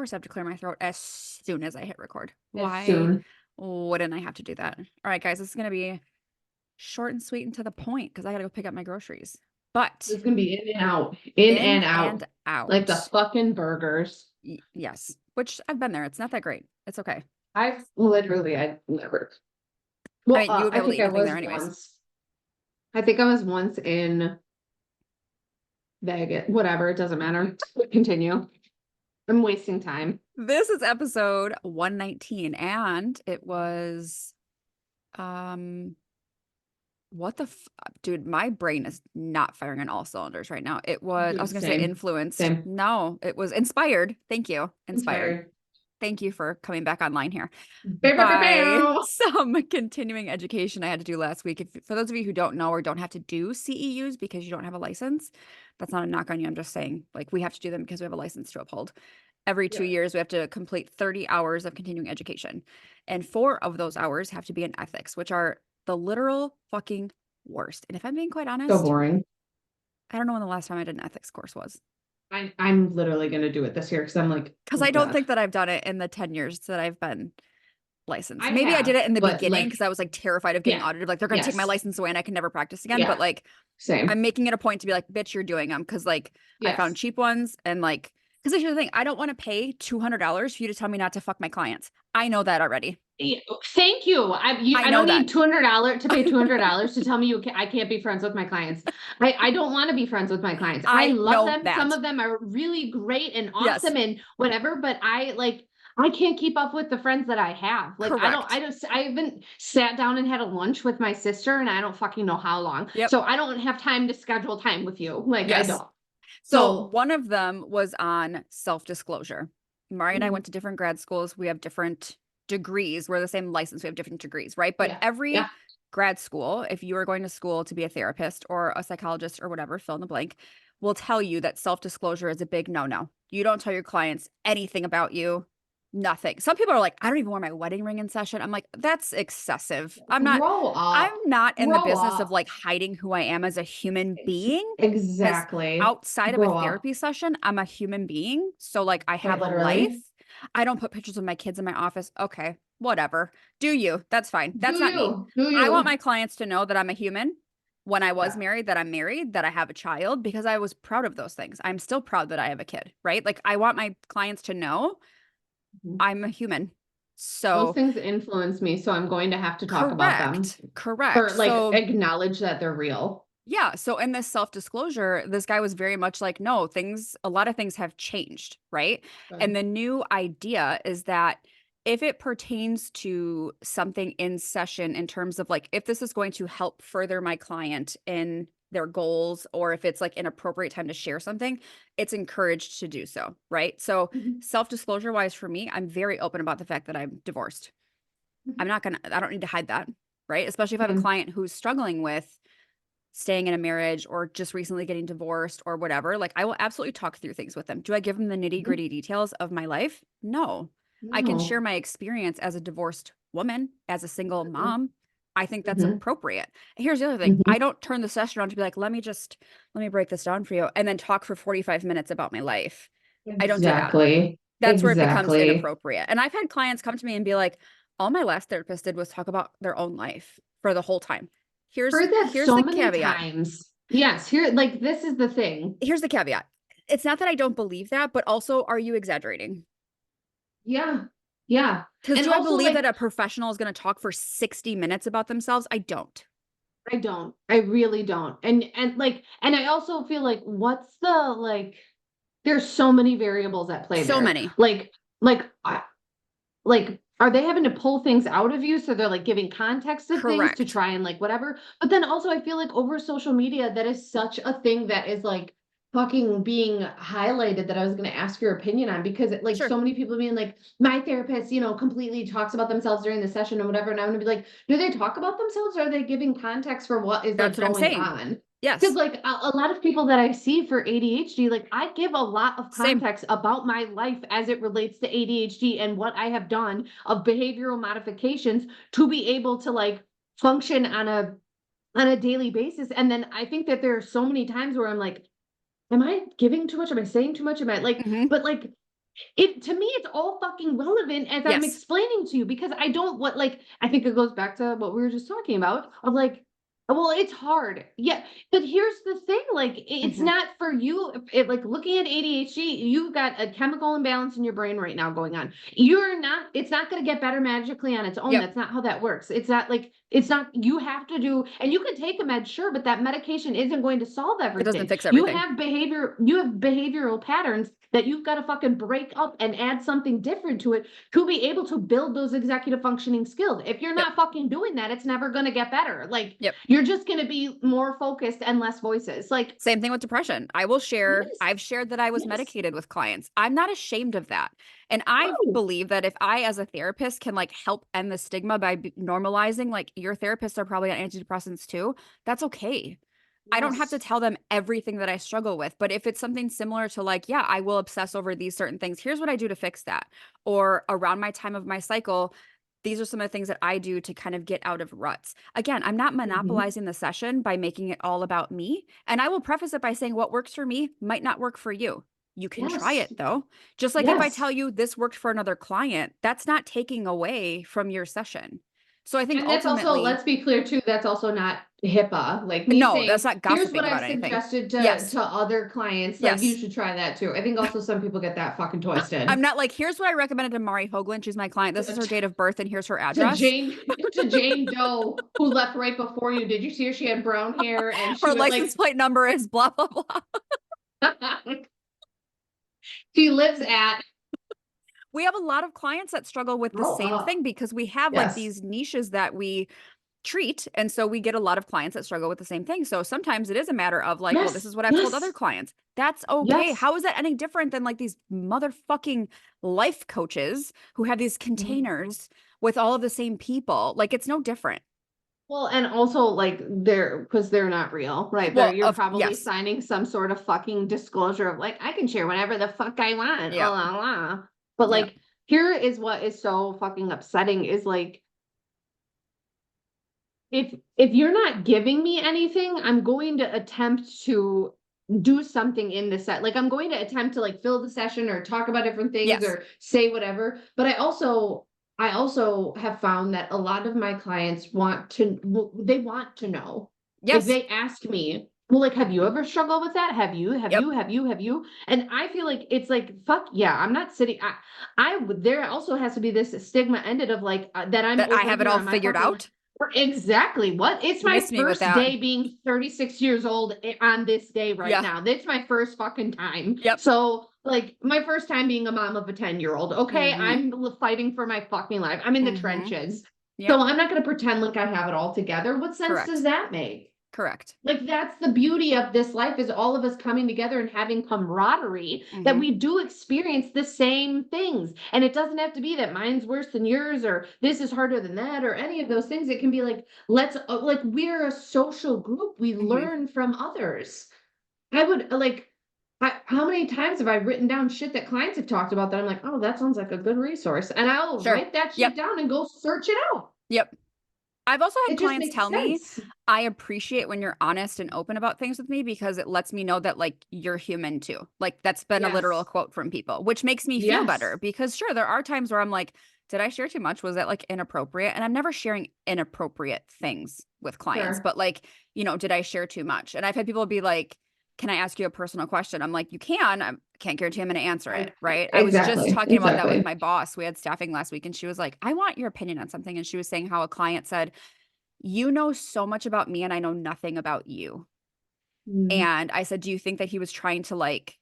course I have to clear my throat as soon as I hit record. As Why soon. wouldn't I have to do that? All right, guys, this is going to be short and sweet and to the point because I got to go pick up my groceries. But It's gonna be in and out, in in and out, and like the out. fucking burgers. Yes, which I've been there. It's not that great. It's okay. I never. I Well, mean, you would be I able to think eat I nothing was there anyways. once. I think I was once in Vegas. Whatever, it doesn't matter. Continue. I'm wasting time. This is episode 119 and it was what the dude, my brain is not firing on all cylinders right now. I was Dude, gonna say same, influenced. same. No, it was inspired. Thank you. Inspired. Inspired. Thank you for coming back online here. Bow, bow, bow, By bow. some continuing education I had to do last week. For those of you who don't know or don't have to do CEUs because you don't have a license, that's not a knock on you. I'm just saying, like, we have to do them because we have a license to uphold. Every 2 Yeah. years, we have to complete 30 hours of continuing education. And 4 of those hours have to be in ethics, which are the literal fucking worst. And if I'm being quite So honest, boring. I don't know when the last time I did an ethics course was. I'm literally gonna do it this year because I'm like, Because oh I my don't God. think that I've done it in the 10 years that I've been licensed. I Maybe I did have, it in the but beginning like, because I was like terrified of getting yeah, audited. Like they're gonna take my yes, license away and I can never practice again. But yeah, like same. I'm making it a point to be like, bitch, you're doing them because like I found Yes. cheap ones and like because here's the thing, I don't want to pay $200 for you to tell me not to fuck my clients. I know that already. Thank you. I I know don't that. need $200 to pay $200 to tell me I can't be friends with my clients. I don't want to be friends with my clients. I I love know them. Some that. of them are really great and Yes, awesome and whatever, but I can't keep up with the friends that I have. Like correct. I haven't sat down and had a lunch with my sister and I don't fucking know how long. Yep. So I don't have time to schedule time with you. Like I Yes. don't. So So one of them was on self-disclosure. Mari and I mhm, went to different grad schools. We have different degrees. We're the same license. We have different degrees, right? But yeah, every yeah. grad school, if you are going to school to be a therapist or a psychologist or whatever, fill in the blank, will tell you that self-disclosure is a big no-no. You don't tell your clients anything about you, nothing. Some people are like, I don't even wear my wedding ring in session. I'm like, that's excessive. Grow I'm up. not in the Grow business of up. like hiding who I am as a human being because Exactly. outside of a Grow up. therapy session, I'm a human being. So, like, I Quite have a life. literally. I don't put pictures of my kids in my office. Okay, whatever. Do you? That's fine. Do That's not me. you? Do I want you? my clients to know that I'm a human. When I was Yeah. married, that I'm married, that I have a child, because I was proud of those things. I'm still proud that I have a kid, right? Like, I want my clients to know Mhm. I'm a human. Those So, things influence me, so I'm going to have to talk about them correct. or like So, acknowledge that they're real. yeah. So in this self-disclosure, this guy was very much like, no, a lot of things have changed, right? And Good. the new idea is that if it pertains to something in session in terms of like, if this is going to help further my client in their goals, or if it's like an appropriate time to share something, it's encouraged to do so, right? So Mhm. self-disclosure wise for me, I'm very open about the fact that I'm divorced. I don't need to hide that, right? Especially if I have a Same. client who's struggling with staying in a marriage or just recently getting divorced or whatever, like I will absolutely talk through things with them. Do I give them the Mhm. nitty-gritty details of my life? No. I can share No. my experience as a divorced woman, as a single Mhm. mom. I think that's Mhm. appropriate. Here's the other thing. Mhm. I don't turn the session on to be like, let me break this down for you and then talk for 45 minutes about my life. I don't do that. Exactly. That's where it becomes Exactly. inappropriate. And I've had clients come to me and be like, all my last therapist did was talk about their own life for the whole time. Heard that Here's so the many caveat. times. Yes, here, like this is the thing. Here's the caveat. It's not that I don't believe that, but also, are you exaggerating? Yeah. Yeah. Because And do I also believe like that a professional is going to talk for 60 minutes about themselves? I don't. I don't. I really don't. And I also feel like what's the like there's so many variables at play So there. many. Like are they having to pull things out of you so they're like giving context to things to Correct. try and like whatever. But then also I feel like over social media that is such a thing that is like fucking being highlighted that I was going to ask your opinion on because like Sure. so many people being like my therapist, completely talks about themselves during the session and whatever and I'm going to be like, do they talk about themselves or are they giving context for what is like That's what I'm going saying. on? Because Yes. like a lot of people that I see for ADHD, like I give a lot of Same. context about my life as it relates to ADHD and what I have done of behavioral modifications to be able to like function on a daily basis. And then I think that there are so many times where I'm like, am I giving too much? Am I saying too much? Am I like, Hmm. but like It to me, it's all fucking relevant as I'm Yes. explaining to you because I don't what like I think it goes back to what we were just talking about of like, well, it's hard. Yeah, but here's the thing, like it's Mhm. not for you. It like looking at ADHD, you've got a chemical imbalance in your brain right now going on. You're not, it's not gonna get better magically on its own. Yep. That's not how that works. It's not like it's not you have to do, and you can take a med, sure, but that medication isn't going to solve It doesn't everything. fix everything. You have behavioral patterns that you've got to fucking break up and add something different to it to be able to build those executive functioning skills. If you're Yep. not fucking doing that, it's never going to get better. Like Yep. you're just going to be more focused and less voices. Like, Same thing with depression. yes, I've shared that I was yes, medicated with clients. I'm not ashamed of that. And I no, believe that if I, as a therapist, can like help end the stigma by normalizing, like your therapists are probably on antidepressants too, that's okay. I don't have to yes, tell them everything that I struggle with, but if it's something similar to like, yeah, I will obsess over these certain things. Here's what I do to fix that. Or around my time of my cycle, these are some of the things that I do to kind of get out of ruts. Again, I'm not mhm, monopolizing the session by making it all about me. And I will preface it by saying what works for me might not work for you. You can try yes, it though. Just like if I yes. tell you this worked for another client, that's not taking away from your session. So I think And that's also, ultimately, let's be clear too, that's also not HIPAA. Like me no, that's saying, not here's what gossiping I've about anything. suggested Yes. to other clients. Like you Yes. should try that too. I think also some people get that fucking twisted. I'm not like, here's what I recommended to Mari Hoagland. She's my client. This is her date of birth, and here's her To address. Jane to Jane Doe who left right before you. Did you see her? She had brown hair and she Her went license like plate number is blah, blah, blah. she lives at We have a lot of clients that struggle with the grow same up. thing because we have like Yes. these niches that we treat. And so we get a lot of clients that struggle with the same thing. So sometimes it is a matter of like, well, this Yes. is what I've told other Yes. clients. That's okay. Yes. How is that any different than like these motherfucking life coaches who have these Mhm. containers with all of the same people? Like it's no different. Well, and also like they're because they're not real, right? They're Well, you're of probably yes. signing some sort of fucking disclosure of like I can share whatever the fuck I want. Yep. La, la, la. But Yep. like here is what is so fucking upsetting is like if you're not giving me anything, I'm going to attempt to do something in the set. Like I'm going to attempt to like fill the session or talk about different things Yes. or say whatever. But I also have found that a lot of my clients they want to know. Like Yes. they ask me, well, like, have you ever struggled with that? Have you? Have Yep. you? Have you? Have you? And I feel like it's like, fuck yeah, I'm not sitting. I would. There also has to be this stigma ended of like that I'm That I over have it here all on my figured fucking out. exactly. What? It's You my missed me with first that. day being 36 years old on this day right Yeah. now. That's my first fucking time. Yep. So, like, my first time being a mom of a 10-year-old. Okay. Mhm. I'm fighting for my fucking life. I'm in the Mhm. trenches. So, Yep. I'm not going to pretend like I have it all together. What sense does Correct. that make? Correct. Like that's the beauty of this life is all of us coming together and having camaraderie that Mhm. we do experience the same things. And it doesn't have to be that mine's worse than yours or this is harder than that or any of those things. It can be like, let's like we're a social group. We Mhm. learn from others. I would like how many times have I written down shit that clients have talked about that I'm like, oh, that sounds like a good resource. And I'll Sure. write that shit Yep. down and go search it out. Yep. I've also had It just clients makes tell me, sense. I appreciate when you're honest and open about things with me because it lets me know that like you're human too. Like that's been a literal Yes. quote from people, which makes me feel better Yes. because sure, there are times where I'm like, did I share too much? Was that like inappropriate? And I'm never sharing inappropriate things with clients, Sure. but like, did I share too much? And I've had people be like, can I ask you a personal question? I'm like, you can. I can't guarantee I'm going to answer it. Right. I was just Exactly, talking about that with exactly. my boss. We had staffing last week and she was like, I want your opinion on something. And she was saying how a client said, you know so much about me and I know nothing about you. Mm, And I said, do you think that he was trying to like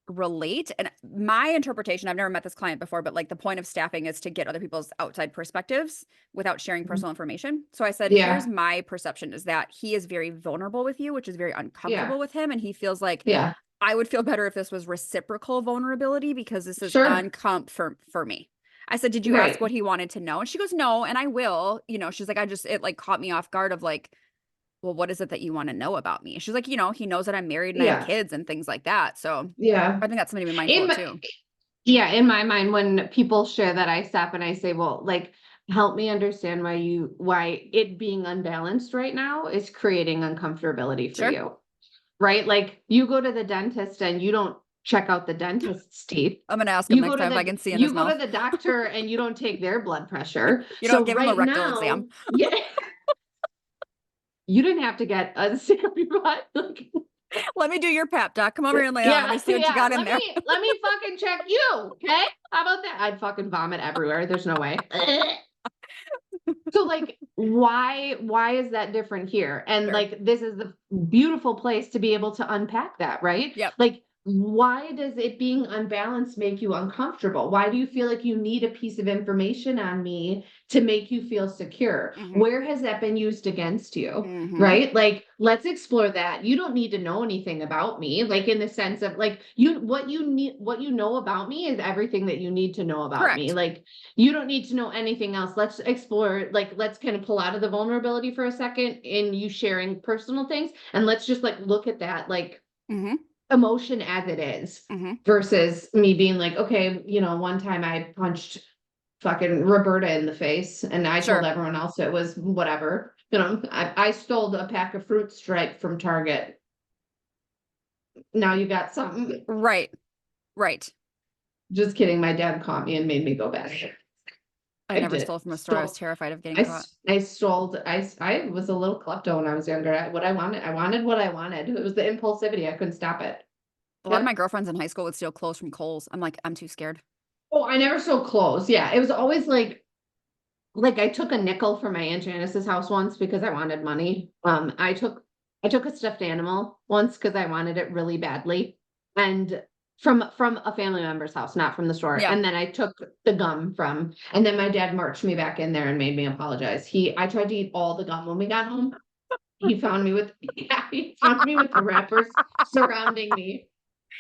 relate? And my interpretation, I've never met this client before, but like the point of staffing is to get other people's outside perspectives without sharing mhm. personal information. So I said, here's Yeah, my perception is that he is very vulnerable with you, which is very yeah, uncomfortable with him. And he feels like yeah. I would feel better if this was reciprocal vulnerability because this is Sure. uncomp for me. I said, did you ask what Right. he wanted to know? And she goes, no, and I will. She's like, it like caught me off guard of like, well, what is it that you want to know about me? She's like, he knows that I'm married and I have Yeah, kids and things like that. So yeah. I think that's something to be mindful In of my too. yeah, in my mind, when people share that, I stop and I say, well, like, help me understand why it being unbalanced right now is creating uncomfortability for Sure. you. Right? Like you go to the dentist and you don't check out the dentist's teeth. I'm gonna ask him next time if I can see in his You go to mouth. the doctor and you don't take their blood pressure. You don't So give him a right rectal now, exam. yeah, you didn't have to get a what? Like, Let me do your pap, doc. Come over here and lay down. Let yeah, me see what you yeah. got in there. Let me fucking check you. Okay. How about that? I'd fucking vomit everywhere. There's no way. So like why is that different here? And Sure. like this is the beautiful place to be able to unpack that, right? Yep. Like why does it being unbalanced make you uncomfortable? Why do you feel like you need a piece of information on me to make you feel secure? Mhm. Where has that been used against you? Mhm. Right? Like let's explore that. You don't need to know anything about me, like in the sense of like what you know about me is everything that you need to know about me. Correct. Like you don't need to know anything else. Let's explore, like, let's kind of pull out of the vulnerability for a second in you sharing personal things. And let's just like look at that like Mhm. emotion as it is Mhm. versus me being like, okay, one time I punched fucking Roberta in the face and I told Sure. everyone else it was whatever. I stole a pack of fruit stripe from Target. Now you got something. Right. Right. Just kidding. My dad caught me and made me go back. I I never did. stole from a store. I was Stole terrified of getting caught. I stole I was a little klepto when I was younger. What I wanted what I wanted. It was the impulsivity. I couldn't stop it. A lot of my Yep. girlfriends in high school would steal clothes from Kohl's. I'm like, I'm too scared. Oh, I never stole clothes. Yeah, it was always like I took a nickel from my Aunt Janice's house once because I wanted money. I took a stuffed animal once because I wanted it really badly. And from a family member's house, not from the store. Yeah. And then I took the gum from, and then my dad marched me back in there and made me apologize. I tried to eat all the gum when we got home. He found me with yeah, he found me with the wrappers surrounding me.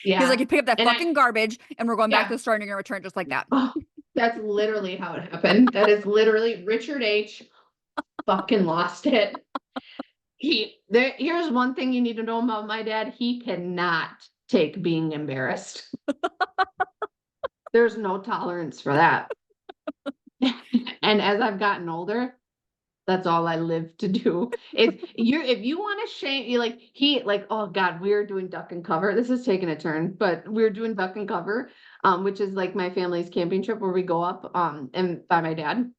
He's like, Yeah. you pick up that And I fucking garbage and we're going back to yeah. the store and you're gonna return it just like that. Oh, that's literally how it happened. That is literally Richard H. fucking lost it. Here's one thing you need to know about my dad. He cannot take being embarrassed. There's no tolerance for that. And as I've gotten older, that's all I live to do. If you want to shame you like oh God, we are doing duck and cover. This is taking a turn, but we're doing duck and cover, which is like my family's camping trip where we go up and by my dad.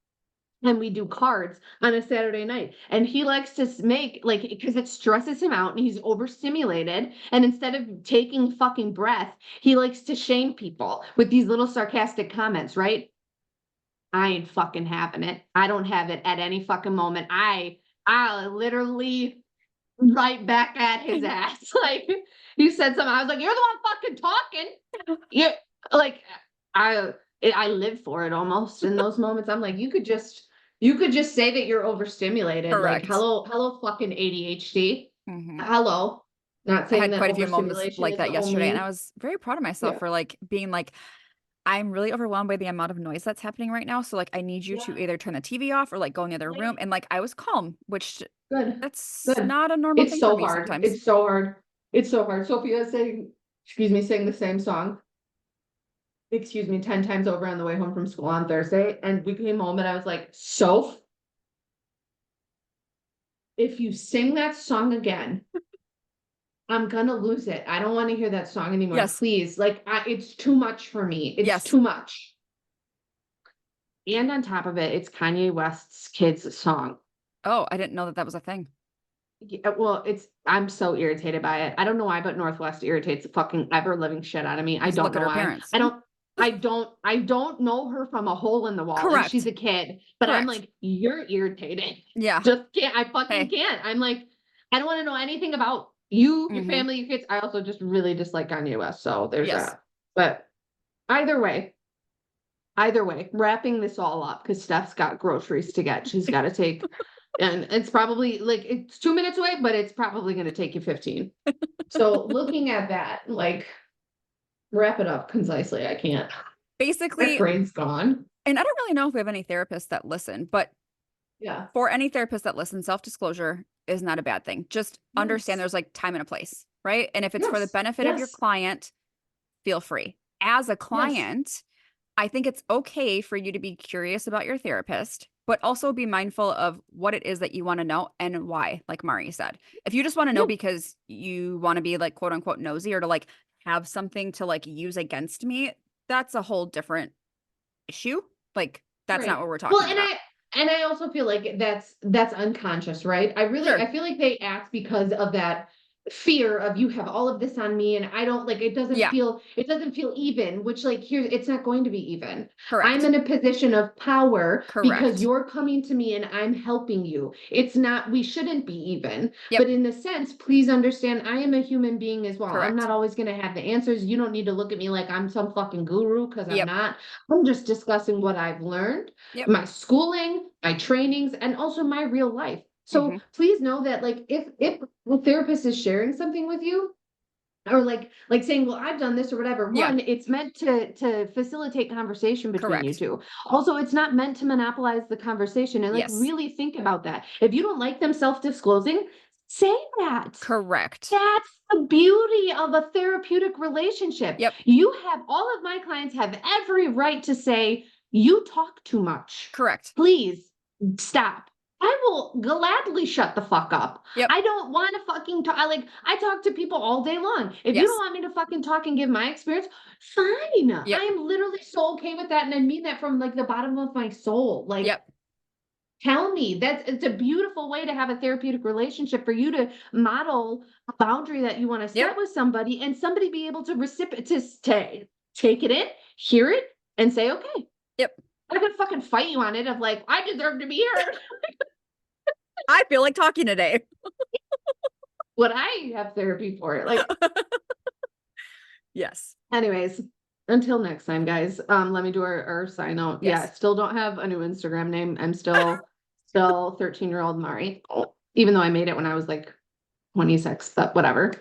And we do cards on a Saturday night. And he likes to make like because it stresses him out and he's overstimulated. And instead of taking fucking breath, he likes to shame people with these little sarcastic comments, right? I ain't fucking having it. I don't have it at any fucking moment. I'll literally right back at his ass. Like he said something. I was like, you're the one fucking talking. You like I I live for it almost in those moments. I'm like, you could just say that you're overstimulated. Like, Correct. hello, fucking ADHD. Mhm. Hello. Not I saying had that quite a few moments overstimulation like is that the yesterday, and I only was very proud of myself yeah. for like being like, I'm really overwhelmed by the amount of noise that's happening right now. So like I need you to Yeah. either turn the TV off or like go in the other room. And like I was calm, which Good. that's Good. not a normal It's thing for so me hard. sometimes. It's so hard. It's so hard. Sophia sang the same song, 10 times over on the way home from school on Thursday. And we came home and I was like, Soph, if you sing that song again, I'm gonna lose it. I don't want to hear that song anymore. Yes. Please. Like, it's too much for me. It's Yes. too much. And on top of it, it's Kanye West's kids' song. Oh, I didn't know that that was a thing. Yeah, well, I'm so irritated by it. I don't know why, but Northwest irritates the fucking ever living shit out of me. I Just don't look at know her why. parents. I don't know her from a hole in the wall, and she's Correct. a kid. But I'm Correct. like, you're irritating. Yeah. Just can't. I fucking Hey. can't. I'm like, I don't want to know anything about you, your Hmm. family, your kids. I also just really dislike Kanye West, so there's Yes. that. But either way, wrapping this all up because Steph's got groceries to get. She's got to take, and it's probably like it's 2 minutes away, but it's probably going to take you 15. So looking at that, like wrap it up concisely. I can't. My Basically, brain's gone. and I don't really know if we have any therapists that listen, but Yeah. for any therapist that listens, self-disclosure is not a bad thing. Just understand Yes. there's like time and a place, right? And if it's for the Yes. benefit of your Yes. client, feel free. As a Yes. client, I think it's okay for you to be curious about your therapist, but also be mindful of what it is that you want to know and why, like Mari said. If you just want to know Yeah. because you want to be like quote unquote nosy or to like have something to like use against me, that's a whole different issue. Like that's not Right. what we're Well, talking about. and I also feel like that's unconscious, right? Sure. I feel like they act because of that fear of you have all of this on me and I don't like Yeah. it doesn't feel even, which like here it's not going to be even. I'm Correct. in a position of power because Correct. you're coming to me and I'm helping you. It's not we shouldn't be even. Yep. But in a sense, please understand I am a human being as well. I'm Correct. not always going to have the answers. You don't need to look at me like I'm some fucking guru because I'm Yep. not. I'm just discussing what I've learned, Yep. my schooling, my trainings, and also my real life. So Hmm. please know that like if the therapist is sharing something with you, or like saying, well, I've done this or whatever, Yeah. one, it's meant to facilitate conversation between you Correct. two. Also, it's not meant to monopolize the conversation. And like Yes. really think about that. If you don't like them self-disclosing, say that. Correct. That's the beauty of a therapeutic relationship. Yep. You have all of my clients have every right to say, you talk too much. Correct. Please stop. I will gladly shut the fuck up. Yep. I don't want to fucking talk. I talk to people all day long. If you don't Yes. want me to fucking talk and give my experience, fine. Yep. I am literally so okay with that. And I mean that from like the bottom of my soul. Like, Yep. tell me it's a beautiful way to have a therapeutic relationship for you to model a boundary that you want to Yep. set with somebody and somebody be able to reciprocate to take it in, hear it, and say, okay, Yep. I could fucking fight you on it of like, I deserve to be heard. I feel like talking today. What I have therapy for. Like, Yes. anyways, until next time, guys. Let me do our sign out. Yeah, Yes. still don't have a new Instagram name. I'm still 13-year-old Mari, even though I made it when I was like 26, but whatever.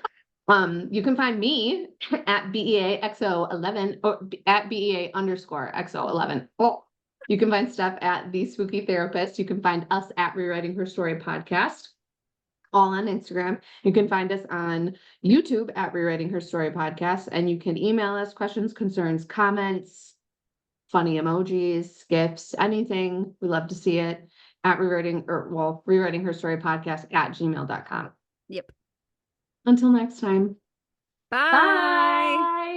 You can find me at BEAXO11 or at BEA_XO11. Oh, you can find Steph at The Spooky Therapist. You can find us at Rewriting Her Story Podcast, all on Instagram. You can find us on YouTube at Rewriting Her Story Podcast, and you can email us questions, concerns, comments, funny emojis, gifs, anything. We love to see it at Rewriting Her Story Podcast at gmail.com. Yep. Until next time. Bye. Bye.